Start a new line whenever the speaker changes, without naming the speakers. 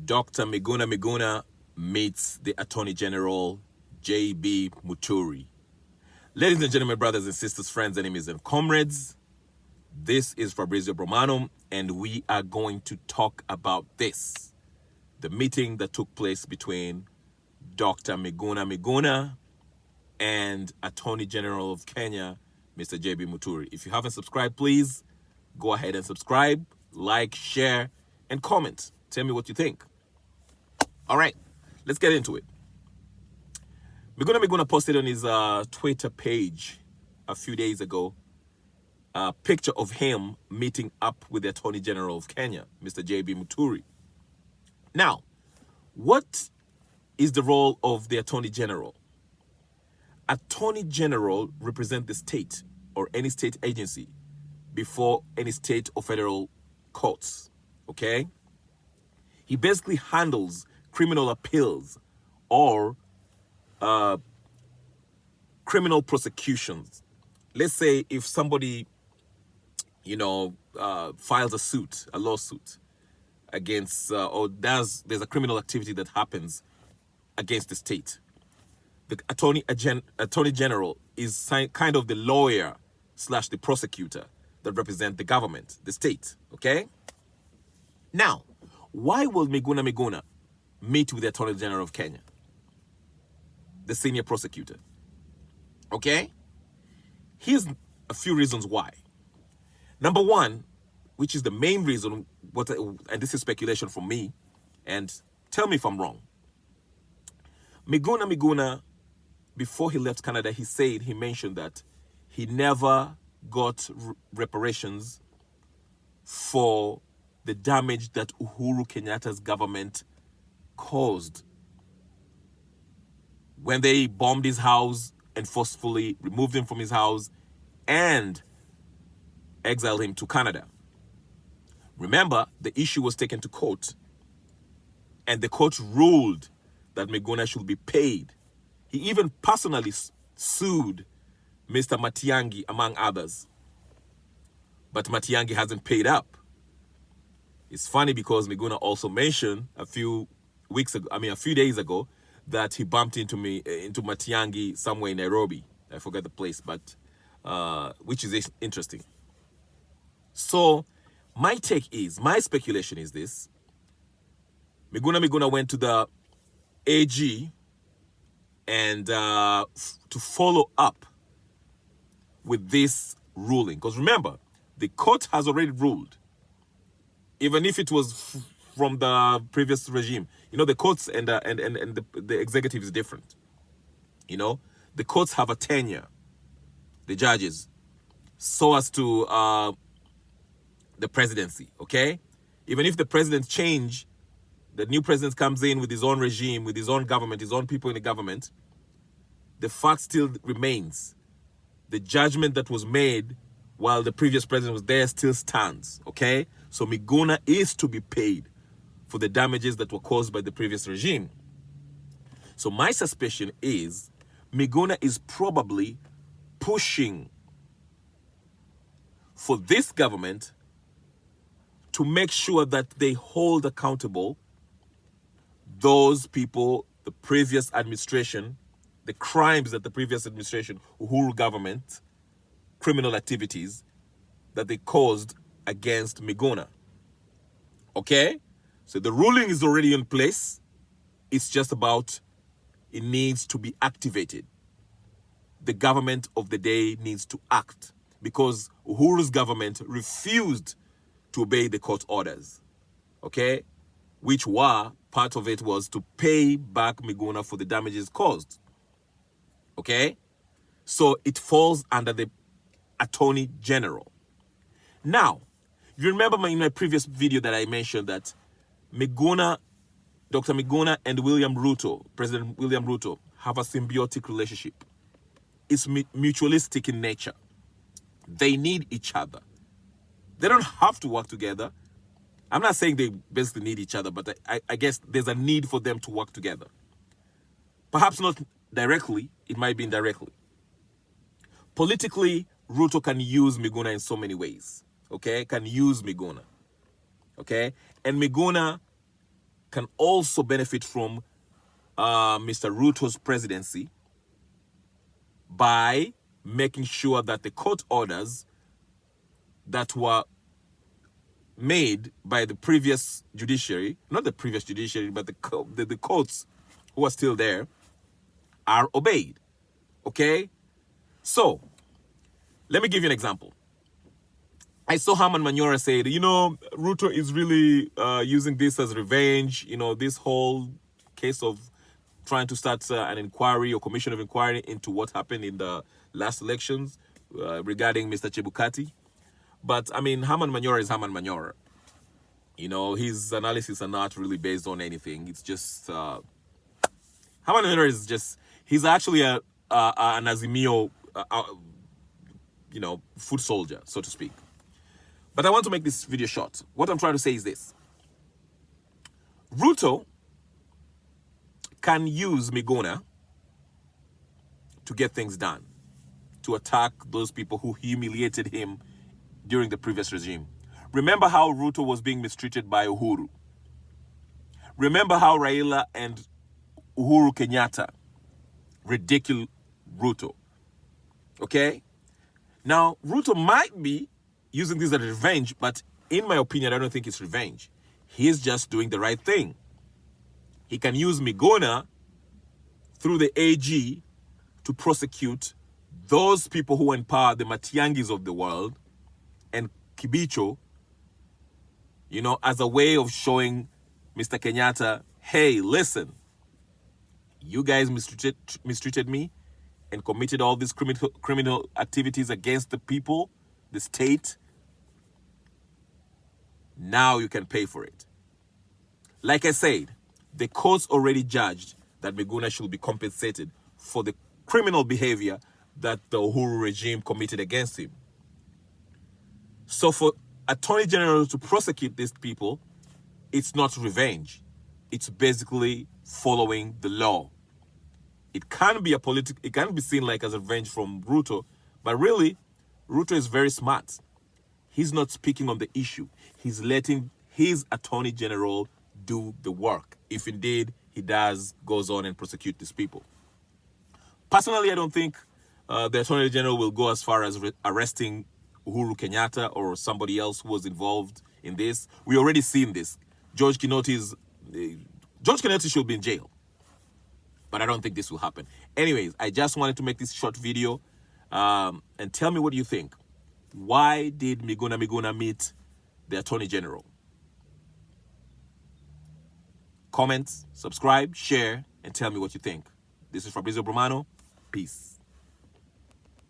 Dr. Miguna meets the Attorney General J.B. Muturi. Ladies and gentlemen, brothers and sisters, friends, enemies, and comrades, this is Fabrizio Bromano, and we are going to talk about this. The meeting that took place between Dr. Miguna and Attorney General of Kenya, Mr. J.B. Muturi. If you haven't subscribed, please go ahead and subscribe, like, share, and comment. Tell me what you think. All right, let's get into it. Miguna posted on his Twitter page a few days ago a picture of him meeting up with the Attorney General of Kenya, Mr. J.B. Muturi. Now, what is the role of the Attorney General? Attorney General represent the state or any state agency before any state or federal courts, okay? He basically handles criminal appeals or criminal prosecutions. Let's say if somebody, files a lawsuit against, or there's a criminal activity that happens against the state. The Attorney General is kind of the lawyer / the prosecutor that represent the government, the state, okay? Now, why will Miguna meet with the Attorney General of Kenya, the senior prosecutor? Okay? Here's a few reasons why. Number one, which is the main reason, and this is speculation from me, and tell me if I'm wrong. Miguna, before he left Canada, he mentioned that he never got reparations for the damage that Uhuru Kenyatta's government caused when they bombed his house and forcefully removed him from his house and exiled him to Canada. Remember, the issue was taken to court, and the court ruled that Miguna should be paid. He even personally sued Mr. Matiangi, among others. But Matiangi hasn't paid up. It's funny because Miguna also mentioned a few days ago, that he bumped into Matiangi somewhere in Nairobi. I forget the place, but which is interesting. So my speculation is this. Miguna went to the AG and to follow up with this ruling. Because remember, the court has already ruled, even if it was from the previous regime. The courts and the executive is different. The courts have a tenure, the judges, so as to the presidency, okay? Even if the president change, the new president comes in with his own regime, with his own government, his own people in the government, the fact still remains. The judgment that was made while the previous president was there still stands, okay? So Miguna is to be paid for the damages that were caused by the previous regime. So my suspicion is Miguna is probably pushing for this government to make sure that they hold accountable those people, the previous administration, the crimes that the previous administration, Uhuru government, criminal activities that they caused against Miguna. Okay? So the ruling is already in place. It's just about, it needs to be activated. The government of the day needs to act, because Uhuru's government refused to obey the court orders. Okay? Which part of it was to pay back Miguna for the damages caused. Okay? So it falls under the Attorney General. Now, you remember in my previous video that I mentioned that Dr. Miguna and President William Ruto, have a symbiotic relationship. It's mutualistic in nature. They need each other. They don't have to work together. I'm not saying they basically need each other, but I guess there's a need for them to work together. Perhaps not directly, it might be indirectly. Politically, Ruto can use Miguna in so many ways, okay? Can use Miguna, okay? And Miguna can also benefit from Mr. Ruto's presidency by making sure that the court orders that were made by the previous judiciary, not the previous judiciary, but the courts who are still there, are obeyed. Okay? So, let me give you an example. I saw Herman Manyora say, Ruto is really using this as revenge. This whole case of trying to start an inquiry or commission of inquiry into what happened in the last elections regarding Mr. Chebukati. But, Herman Manyora is Herman Manyora. His analysis are not really based on anything. It's just... Herman Manyora is just... He's actually an Azimio, foot soldier, so to speak. But I want to make this video short. What I'm trying to say is this. Ruto can use Miguna to get things done, to attack those people who humiliated him during the previous regime. Remember how Ruto was being mistreated by Uhuru. Remember how Raila and Uhuru Kenyatta ridiculed Ruto. Okay? Now, Ruto might be using this as revenge, but in my opinion, I don't think it's revenge. He's just doing the right thing. He can use Miguna through the AG to prosecute those people who empower the Matiangis of the world and Kibicho, as a way of showing Mr. Kenyatta, hey, listen, you guys mistreated me and committed all these criminal activities against the people, the state. Now you can pay for it. Like I said, the courts already judged that Miguna should be compensated for the criminal behavior that the Uhuru regime committed against him. So for Attorney General to prosecute these people, it's not revenge. It's basically following the law. It can be it can be seen like as a revenge from Ruto, but really, Ruto is very smart. He's not speaking on the issue. He's letting his Attorney General do the work, if indeed he goes on and prosecute these people. Personally, I don't think the Attorney General will go as far as arresting Uhuru Kenyatta or somebody else who was involved in this. We already seen this. George Kinoti should be in jail. But I don't think this will happen. Anyways, I just wanted to make this short video and tell me what you think. Why did Miguna meet the Attorney General? Comment, subscribe, share, and tell me what you think. This is Fabrizio Brumano. Peace.